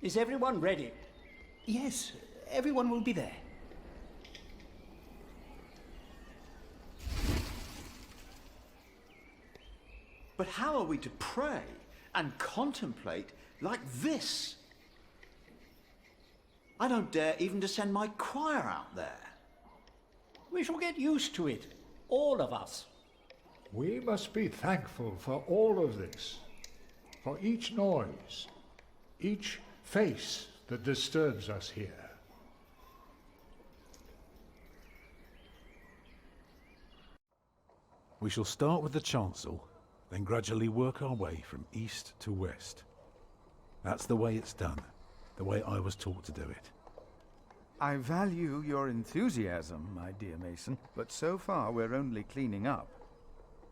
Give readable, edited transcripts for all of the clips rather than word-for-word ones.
Is everyone ready? Yes, everyone will be there. But how are we to pray and contemplate like this? I don't dare even to send my choir out there. We shall get used to it, all of us. We must be thankful for all of this, for each noise, each face that disturbs us here. We shall start with the chancel, then gradually work our way from east to west. That's the way it's done, the way I was taught to do it. I value your enthusiasm, my dear Mason, but so far we're only cleaning up.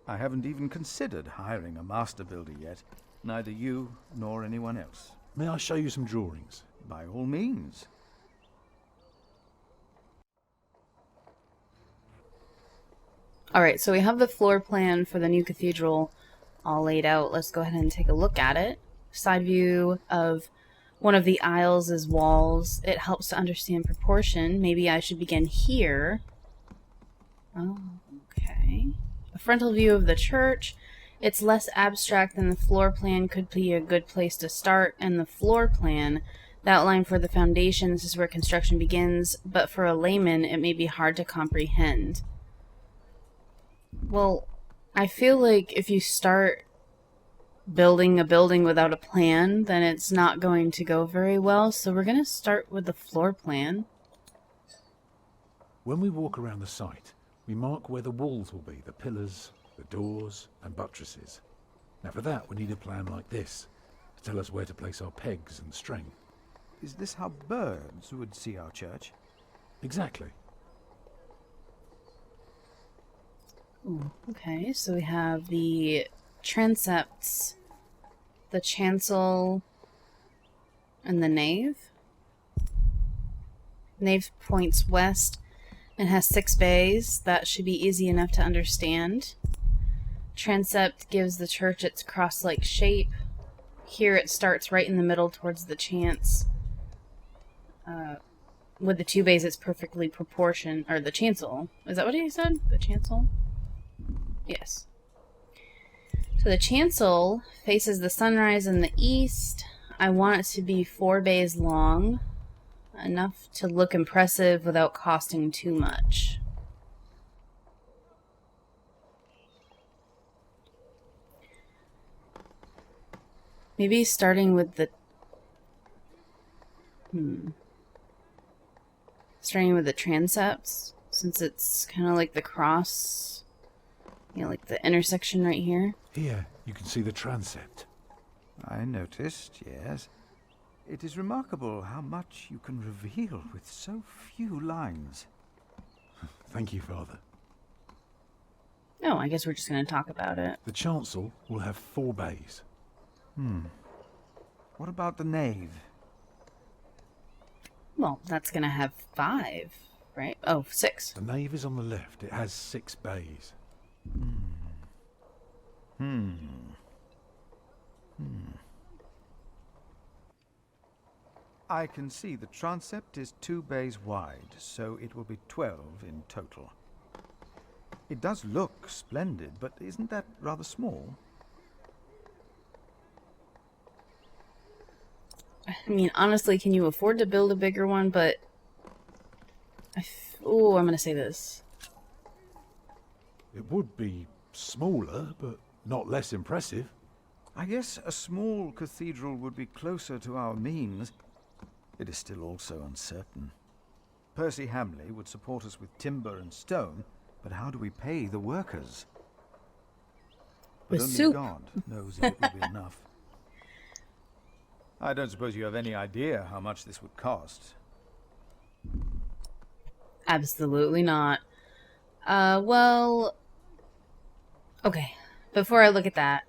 I haven't even considered hiring a master builder yet, neither you nor anyone else. May I show you some drawings? By all means. Alright, so we have the floor plan for the new cathedral all laid out. Let's go ahead and take a look at it. Side view of one of the aisles' walls. It helps to understand proportion. Maybe I should begin here. Oh, okay. A frontal view of the church. It's less abstract than the floor plan. Could be a good place to start. And the floor plan, the outline for the foundation, this is where construction begins. But for a layman, it may be hard to comprehend. Well, I feel like if you start building a building without a plan, then it's not going to go very well. So we're going to start with the floor plan. When we walk around the site, we mark where the walls will be, the pillars, the doors, and buttresses. Now for that, we need a plan like this, to tell us where to place our pegs and string. Is this how birds would see our church? Exactly. Ooh, okay, so we have the transepts, the chancel, and the nave. Nave points west and has 6 bays. That should be easy enough to understand. Transept gives the church its cross-like shape. Here it starts right in the middle towards the chancel. With the 2 bays, it's perfectly proportioned. Or the chancel. Is that what he said? The chancel? Yes. So the chancel faces the sunrise in the east. I want it to be 4 bays long. Enough to look impressive without costing too much. Maybe starting with the... Starting with the transepts, since it's kind of like the cross... You know, like the intersection right here. Here, you can see the transept. I noticed, yes. It is remarkable how much you can reveal with so few lines. Thank you, Father. Oh, I guess we're just going to talk about it. The chancel will have 4 bays. What about the nave? Well, that's going to have 5, right? Oh, 6. The nave is on the left. It has 6 bays. I can see the transept is 2 bays wide, so it will be 12 in total. It does look splendid, but isn't that rather small? I mean, honestly, can you afford to build a bigger one? But... Oh, I'm going to say this. It would be smaller, but not less impressive. I guess a small cathedral would be closer to our means. It is still also uncertain. Percy Hamley would support us with timber and stone, but how do we pay the workers? But With only soup. God knows if it will be enough. I don't suppose you have any idea how much this would cost. Absolutely not. Well... Okay, before I look at that,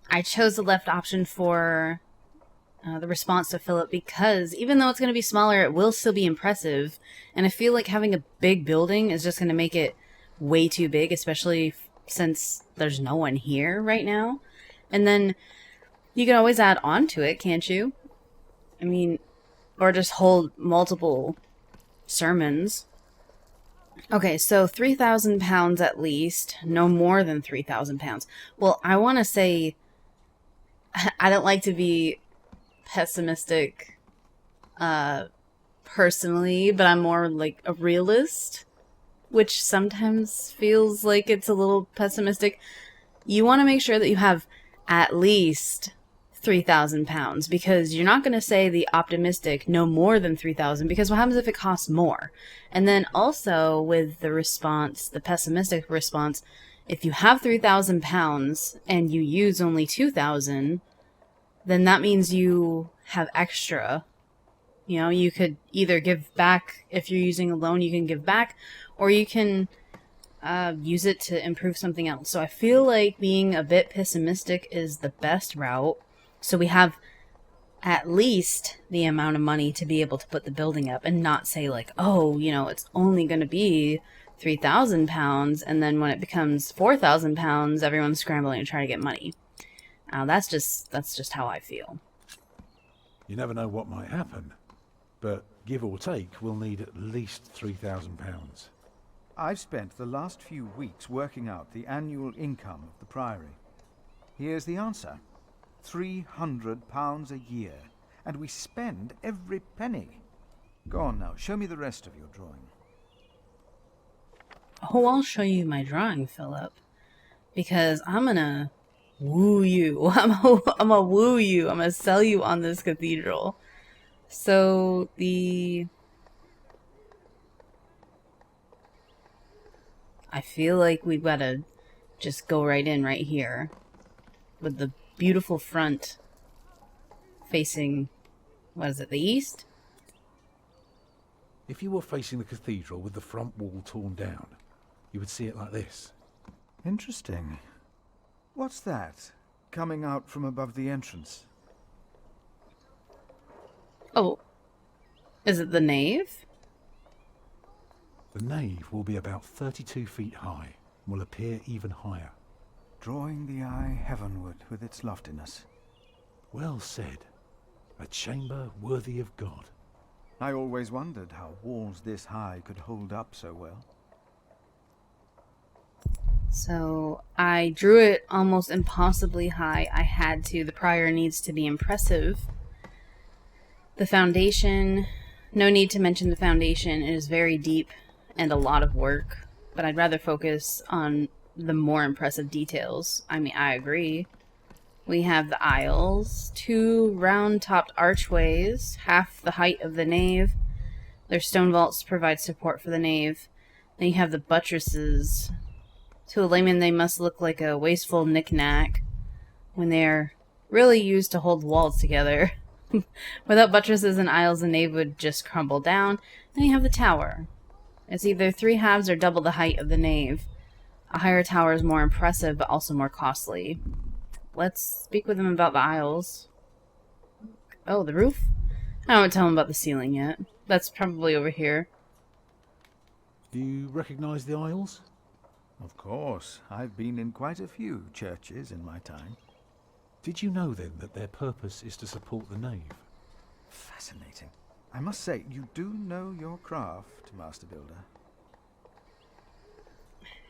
I chose the left option for the response to Philip because even though it's going to be smaller, it will still be impressive. And I feel like having a big building is just going to make it way too big, especially since there's no one here right now. And then you can always add on to it, can't you? I mean, or just hold multiple sermons. Okay, so 3,000 pounds at least, no more than 3,000 pounds. Well, I want to say, I don't like to be pessimistic, personally, but I'm more like a realist, which sometimes feels like it's a little pessimistic. You want to make sure that you have at least 3,000 pounds, because you're not going to say the optimistic no more than 3,000, because what happens if it costs more? And then also with the response, the pessimistic response, if you have 3,000 pounds and you use only 2,000, then that means you have extra. You know, you could either give back, if you're using a loan, you can give back, or you can use it to improve something else. So I feel like being a bit pessimistic is the best route. So we have at least the amount of money to be able to put the building up, and not say like, oh, you know, it's only going to be 3,000 pounds, and then when it becomes 4,000 pounds, everyone's scrambling to try to get money. Now that's just how I feel. You never know what might happen, but give or take, we'll need at least 3,000 pounds. I've spent the last few weeks working out the annual income of the Priory. Here's the answer. £300 a year, and we spend every penny. Go on now, show me the rest of your drawing. Oh, I'll show you my drawing, Philip, because I'm gonna woo you. I'm gonna woo you. I'm gonna sell you on this cathedral. So I feel like we've got to just go right in right here with the beautiful front facing, what is it, the east? If you were facing the cathedral with the front wall torn down, you would see it like this. Interesting. What's that coming out from above the entrance? Oh, is it the nave? The nave will be about 32 feet high and will appear even higher. Drawing the eye heavenward with its loftiness. Well said. A chamber worthy of God. I always wondered how walls this high could hold up so well. So I drew it almost impossibly high. I had to. The prior needs to be impressive. The foundation, no need to mention the foundation. It is very deep and a lot of work, but I'd rather focus on the more impressive details. I mean, I agree. We have the aisles, 2 round-topped archways, half the height of the nave. Their stone vaults provide support for the nave. Then you have the buttresses. To a layman, they must look like a wasteful knick-knack when they are really used to hold walls together. Without buttresses and aisles, the nave would just crumble down. Then you have the tower. It's either 3 halves or double the height of the nave. A higher tower is more impressive, but also more costly. Let's speak with him about the aisles. Oh, the roof? I won't tell him about the ceiling yet. That's probably over here. Do you recognise the aisles? Of course, I've been in quite a few churches in my time. Did you know then that their purpose is to support the nave? Fascinating. I must say, you do know your craft, Master Builder.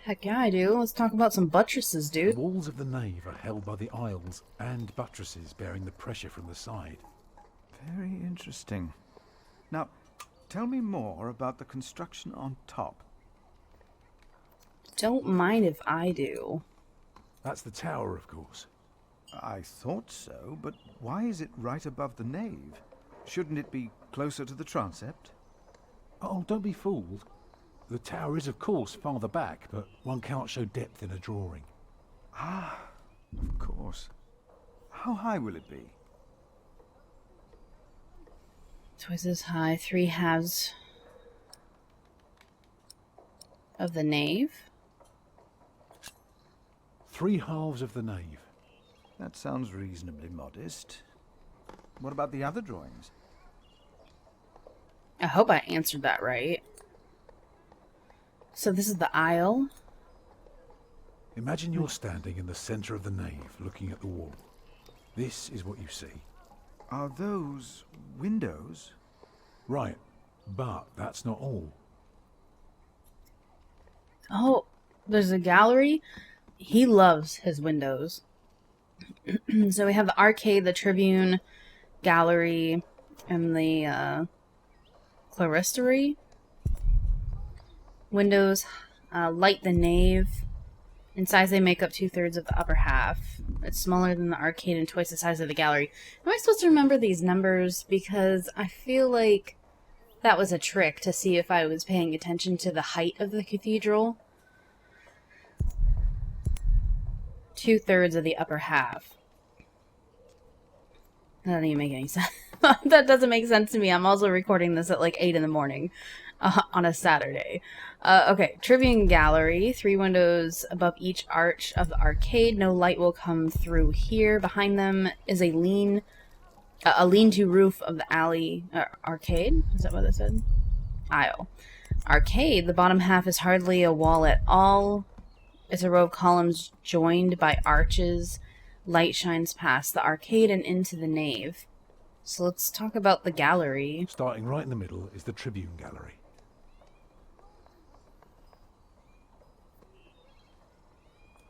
Heck yeah, I do. Let's talk about some buttresses, The dude. walls of the nave are held by the aisles and buttresses bearing the pressure from the side. Very interesting. Now, tell me more about the construction on top. Don't mind if I do. That's the tower, of course. I thought so, but why is it right above the nave? Shouldn't it be closer to the transept? Oh, don't be fooled. The tower is, of course, farther back, but one cannot show depth in a drawing. Ah, of course. How high will it be? Twice as high, 3 halves of the nave. 3 halves of the nave. That sounds reasonably modest. What about the other drawings? I hope I answered that right. So this is the aisle. Imagine you're standing in the centre of the nave, looking at the wall. This is what you see. Are those windows. Right, but that's not all. Oh, there's a gallery. He loves his windows. So we have the arcade, the Tribune, gallery, and the clerestory. Windows light the nave. In size, they make up 2/3 of the upper half. It's smaller than the arcade and twice the size of the gallery. Am I supposed to remember these numbers? Because I feel like that was a trick to see if I was paying attention to the height of the cathedral. 2/3 of the upper half. That doesn't even make any sense. That doesn't make sense to me. I'm also recording this at like 8 in the morning on a Saturday. Okay, Tribune Gallery. 3 windows above each arch of the arcade. No light will come through here. Behind them is a lean-to roof of the alley arcade. Is that what it said? Aisle. Arcade. The bottom half is hardly a wall at all. It's a row of columns joined by arches. Light shines past the arcade and into the nave. So let's talk about the gallery. Starting right in the middle is the Tribune Gallery.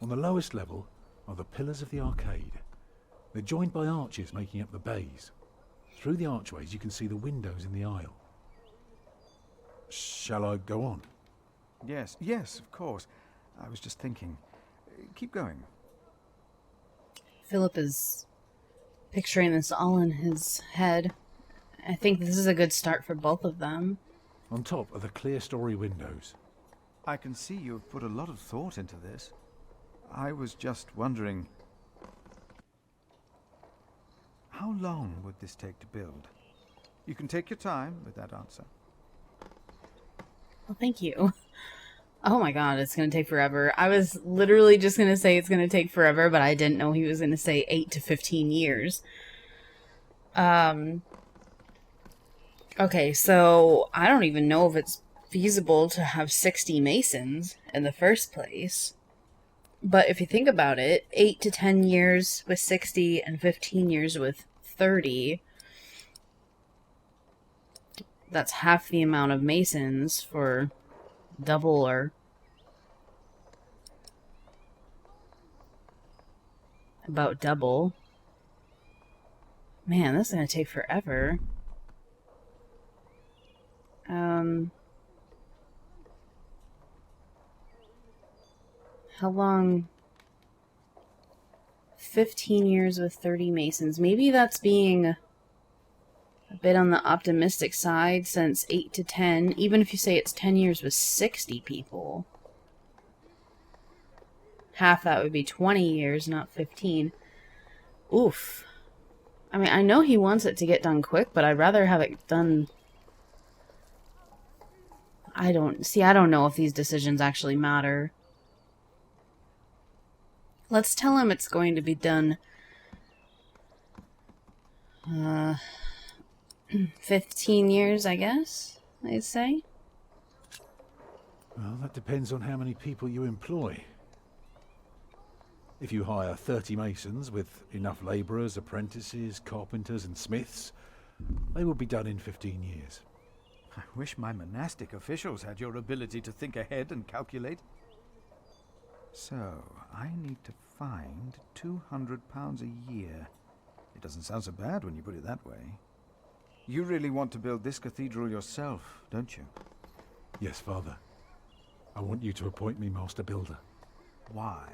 On the lowest level are the pillars of the arcade. They're joined by arches making up the bays. Through the archways you can see the windows in the aisle. Shall I go on? Yes, yes, of course. I was just thinking. Keep going. Philip is picturing this all in his head. I think this is a good start for both of them. On top are the clear story windows. I can see you have put a lot of thought into this. I was just wondering, how long would this take to build? You can take your time with that answer. Well, thank you. Oh my god, it's going to take forever. I was literally just going to say it's going to take forever, but I didn't know he was going to say 8 to 15 years. Okay, so I don't even know if it's feasible to have 60 masons in the first place. But if you think about it, 8 to 10 years with 60 and 15 years with 30, that's half the amount of masons for double or about double. Man, this is going to take forever. How long? 15 years with 30 masons. Maybe that's being a bit on the optimistic side, since 8 to 10, even if you say it's 10 years with 60 people. Half that would be 20 years, not 15. Oof. I mean, I know he wants it to get done quick, but I'd rather have it done... I don't know if these decisions actually matter. Let's tell him it's going to be done 15 years, I guess, I'd say. Well, that depends on how many people you employ. If you hire 30 masons with enough labourers, apprentices, carpenters and smiths, they will be done in 15 years. I wish my monastic officials had your ability to think ahead and calculate. So, I need to find £200 a year. It doesn't sound so bad when you put it that way. You really want to build this cathedral yourself, don't you? Yes, Father. I want you to appoint me Master Builder. Why?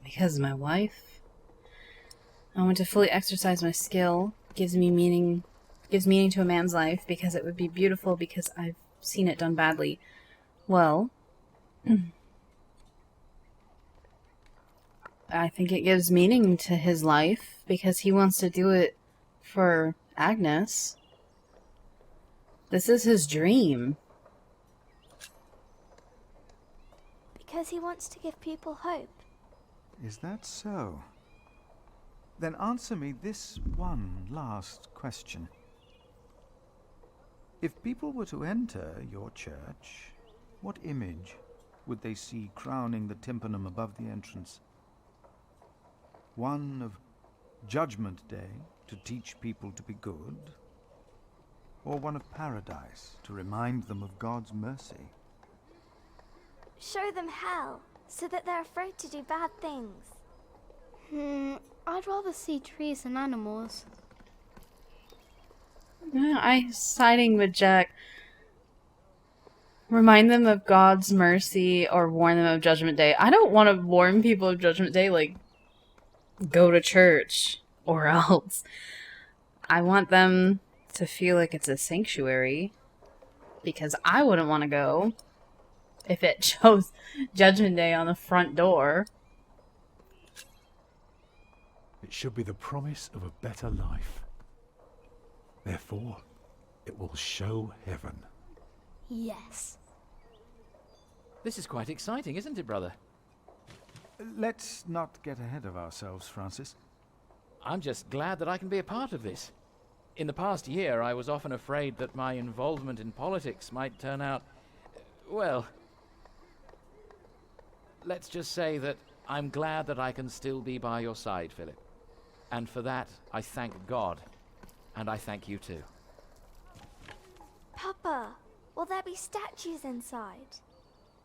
Because my wife. I want to fully exercise my skill. Gives meaning to a man's life, because it would be beautiful, because I've seen it done badly. Well, I think it gives meaning to his life, because he wants to do it for Agnes. This is his dream. Because he wants to give people hope. Is that so? Then answer me this one last question. If people were to enter your church, what image would they see crowning the tympanum above the entrance? One of Judgment Day, to teach people to be good? Or one of paradise, to remind them of God's mercy? Show them hell, so that they're afraid to do bad things. I'd rather see trees and animals. Yeah, I'm siding with Jack. Remind them of God's mercy or warn them of Judgment Day. I don't want to warn people of Judgment Day, like, go to church or else. I want them to feel like it's a sanctuary, because I wouldn't want to go if it shows Judgment Day on the front door. It should be the promise of a better life. Therefore, it will show heaven. Yes. This is quite exciting, isn't it, brother? Let's not get ahead of ourselves, Francis. I'm just glad that I can be a part of this. In the past year, I was often afraid that my involvement in politics might turn out, well, let's just say that I'm glad that I can still be by your side, Philip. And for that, I thank God. And I thank you too. Papa, will there be statues inside?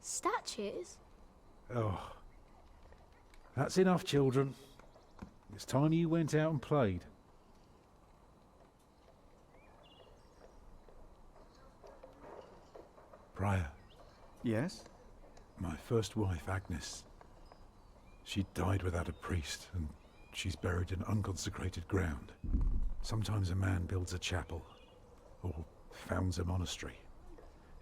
Statues? Oh, that's enough, children. It's time you went out and played. Prior, Yes? my first wife, Agnes, she died without a priest, and she's buried in unconsecrated ground. Sometimes a man builds a chapel, or founds a monastery,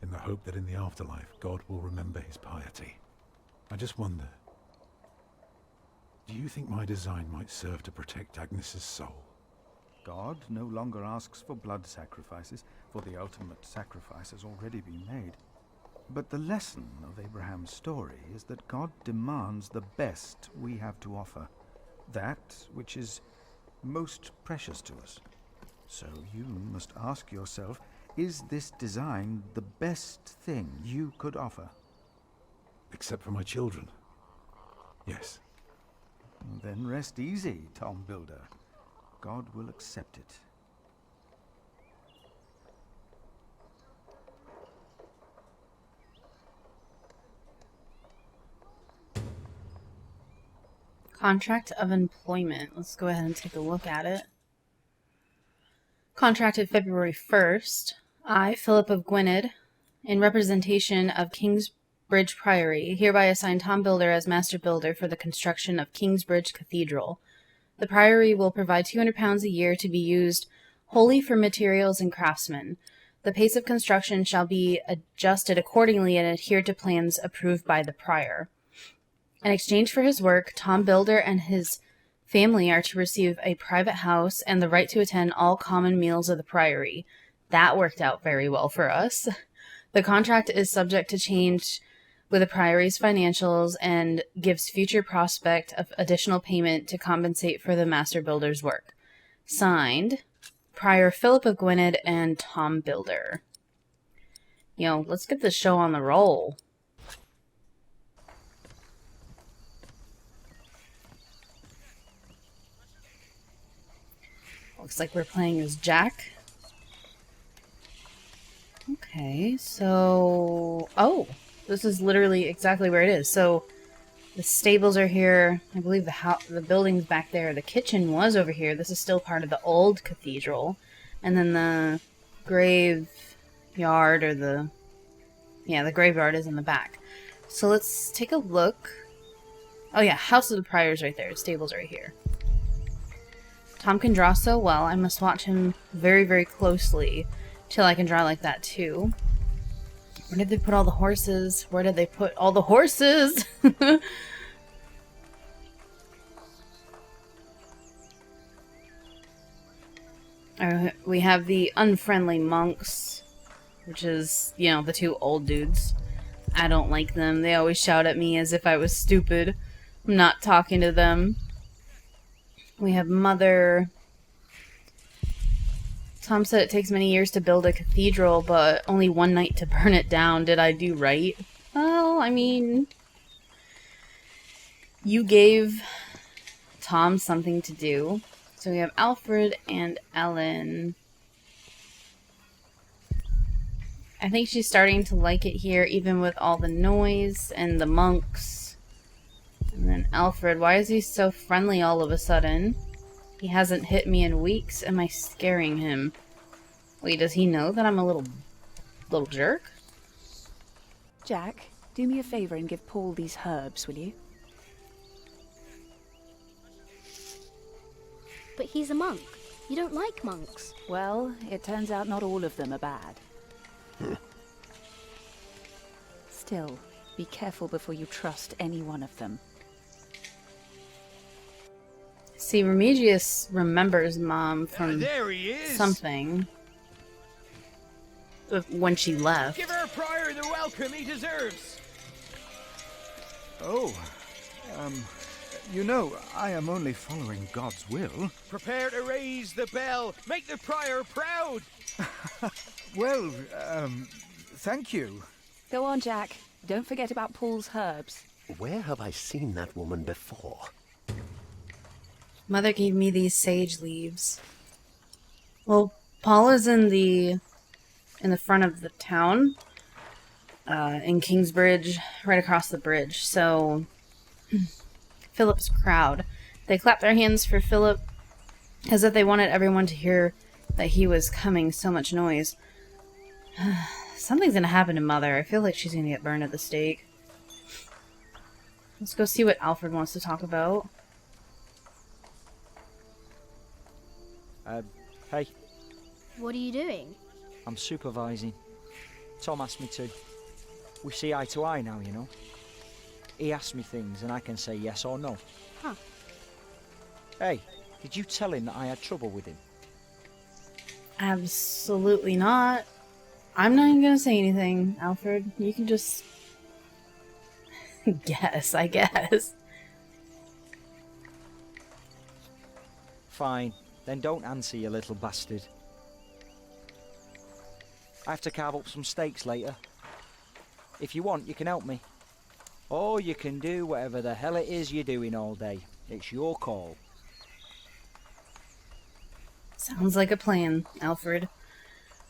in the hope that in the afterlife God will remember his piety. I just wonder, do you think my design might serve to protect Agnes's soul? God no longer asks for blood sacrifices, for the ultimate sacrifice has already been made. But the lesson of Abraham's story is that God demands the best we have to offer, that which is most precious to us. So you must ask yourself, is this design the best thing you could offer? Except for my children. Yes. Then rest easy, Tom Builder. God will accept it. Contract of employment. Let's go ahead and take a look at it. Contracted February 1st. I, Philip of Gwynedd, in representation of Kingsbridge Priory, hereby assign Tom Builder as master builder for the construction of Kingsbridge Cathedral. The Priory will provide £200 a year to be used wholly for materials and craftsmen. The pace of construction shall be adjusted accordingly and adhere to plans approved by the Prior. In exchange for his work, Tom Builder and his family are to receive a private house and the right to attend all common meals of the Priory. That worked out very well for us. The contract is subject to change with the Priory's financials and gives future prospect of additional payment to compensate for the master builder's work. Signed, Prior Philip of Gwynedd and Tom Builder. Let's get this show on the roll. Looks like we're playing as Jack. Okay, so... Oh, this is literally exactly where it is. So, the stables are here. I believe the building's back there. The kitchen was over here. This is still part of the old cathedral. And then the graveyard, or the graveyard is in the back. So let's take a look. Oh yeah, House of the Priors right there. Stables right here. Tom can draw so well, I must watch him very, very closely till I can draw like that too. Where did they put all the horses? Where did they put all the horses? We have the unfriendly monks, which is, the two old dudes. I don't like them. They always shout at me as if I was stupid. I'm not talking to them. We have Mother. Tom said it takes many years to build a cathedral, but only one night to burn it down. Did I do right? Well, I mean, you gave Tom something to do. So we have Alfred and Ellen. I think she's starting to like it here, even with all the noise and the monks. And then Alfred, why is he so friendly all of a sudden? He hasn't hit me in weeks. Am I scaring him? Wait, does he know that I'm a little jerk? Jack, do me a favour and give Paul these herbs, will you? But he's a monk. You don't like monks. Well, it turns out not all of them are bad. Still, be careful before you trust any one of them. See, Remigius remembers Mom from there he is. something when she left. Give our prior the welcome he deserves. Oh, you know, I am only following God's will. Prepare to raise the bell. Make the prior proud. Well, thank you. Go on, Jack. Don't forget about Paul's herbs. Where have I seen that woman before? Mother gave me these sage leaves. Well, Paul is in the front of the town, in Kingsbridge, right across the bridge. So, Philip's crowd. They clapped their hands for Philip as if they wanted everyone to hear that he was coming. So much noise. Something's gonna happen to Mother. I feel like she's gonna get burned at the stake. Let's go see what Alfred wants to talk about. Hey, What are you doing? I'm supervising. Tom asked me to. We see eye to eye now, you know. He asks me things and I can say yes or no. Huh. Hey, did you tell him that I had trouble with him? Absolutely not. I'm not even gonna say anything, Alfred. You can just guess, I guess. Fine, then don't answer, you little bastard. I have to carve up some steaks later. If you want, you can help me. Or you can do whatever the hell it is you're doing all day. It's your call. Sounds like a plan, Alfred.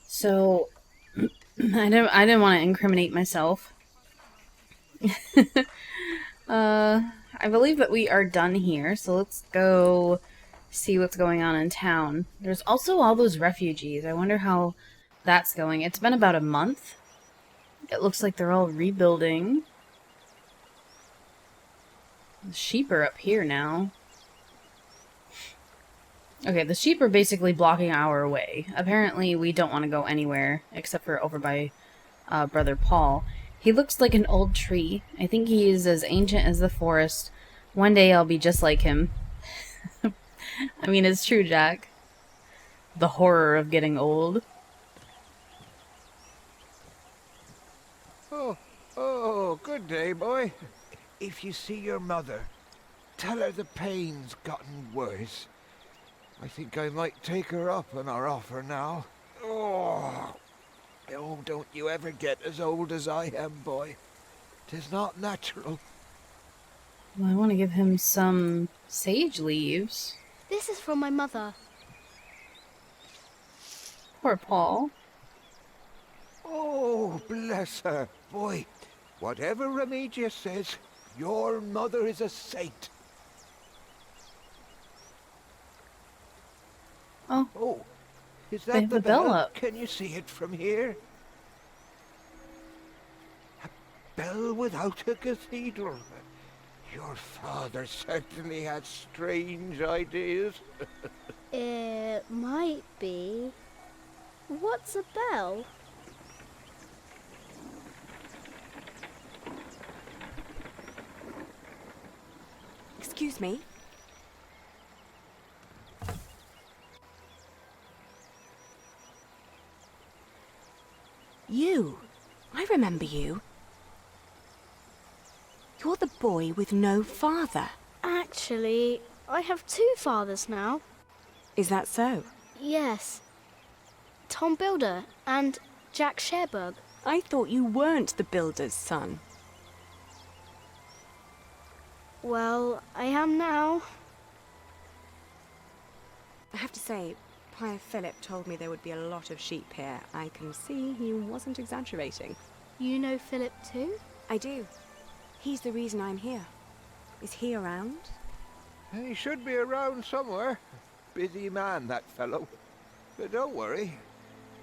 So, I didn't want to incriminate myself. I believe that we are done here, so let's go see what's going on in town. There's also all those refugees. I wonder how that's going. It's been about a month. It looks like they're all rebuilding. The sheep are up here now. Okay, the sheep are basically blocking our way. Apparently, we don't want to go anywhere except for over by Brother Paul. He looks like an old tree. I think he is as ancient as the forest. One day I'll be just like him. I mean, it's true, Jack. The horror of getting old. Oh, good day, boy. If you see your mother, tell her the pain's gotten worse. I think I might take her up on our offer now. Oh, don't you ever get as old as I am, boy. 'Tis not natural. Well, I want to give him some sage leaves. This is from my mother. Poor Paul. Oh, bless her. Boy, whatever Remigius says, your mother is a saint. Oh, is they that have the bell up. Can you see it from here? A bell without a cathedral. Your father certainly had strange ideas. It might be. What's a bell? Excuse me. You. I remember you. You're the boy with no father. Actually, I have two fathers now. Is that so? Yes. Tom Builder and Jack Sherbug. I thought you weren't the builder's son. Well, I am now. I have to say, Prior Philip told me there would be a lot of sheep here. I can see he wasn't exaggerating. You know Philip too? I do. He's the reason I'm here. Is he around? He should be around somewhere. Busy man, that fellow. But don't worry.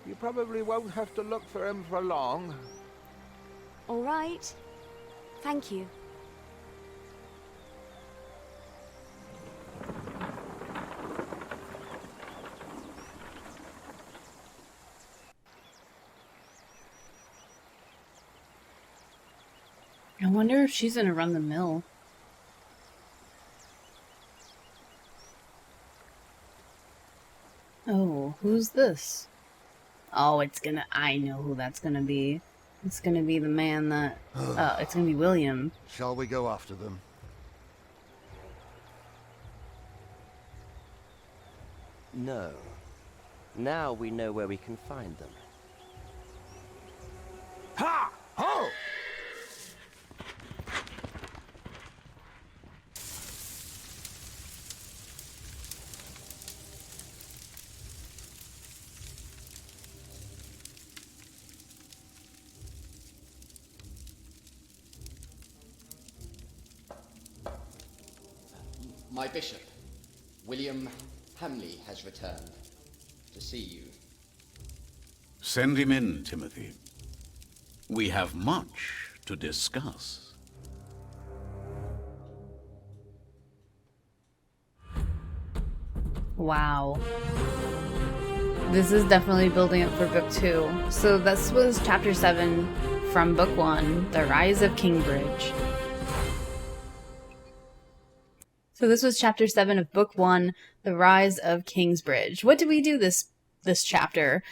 You probably won't have to look for him for long. All right. Thank you. I wonder if she's gonna run the mill. Oh, who's this? Oh, I know who that's gonna be. It's gonna be the man that, it's gonna be William. Shall we go after them? No. Now we know where we can find them. Ha! Ho! My bishop, William Hamley, has returned to see you. Send him in, Timothy. We have much to discuss. Wow. This is definitely building up for book 2. So this was chapter 7 from book 1, The Rise of Kingsbridge. So this was chapter 7 of book 1, The Rise of Kingsbridge. What did we do this chapter?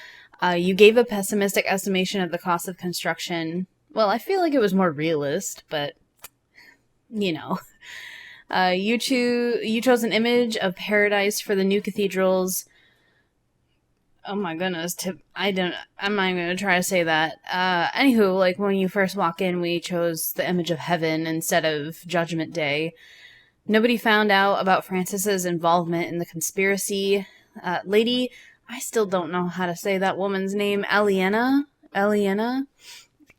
You gave a pessimistic estimation of the cost of construction. Well, I feel like it was more realist, but you know. You chose an image of paradise for the new cathedrals. Oh my goodness, I'm not even gonna try to say that. Anywho, like when you first walk in, we chose the image of heaven instead of Judgment Day. Nobody found out about Francis's involvement in the conspiracy. Lady, I still don't know how to say that woman's name. Aliena?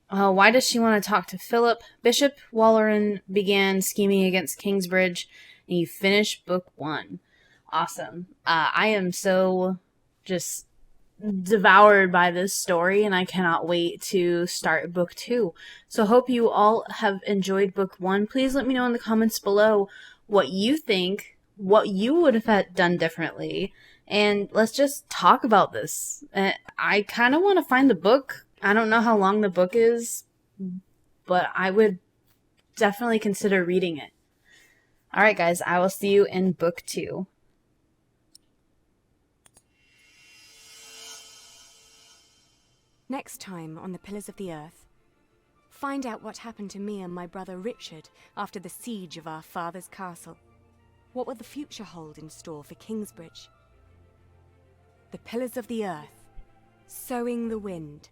Why does she want to talk to Philip? Bishop Walleran began scheming against Kingsbridge, and you finished book 1. Awesome. I am so just devoured by this story, and I cannot wait to start book 2. So hope you all have enjoyed book 1. Please let me know in the comments below what you think, what you would have done differently, and let's just talk about this. I kind of want to find the book. I don't know how long the book is, but I would definitely consider reading it. Alright guys, I will see you in book 2. Next time on The Pillars of the Earth, find out what happened to me and my brother Richard after the siege of our father's castle. What will the future hold in store for Kingsbridge? The Pillars of the Earth, Sowing the Wind.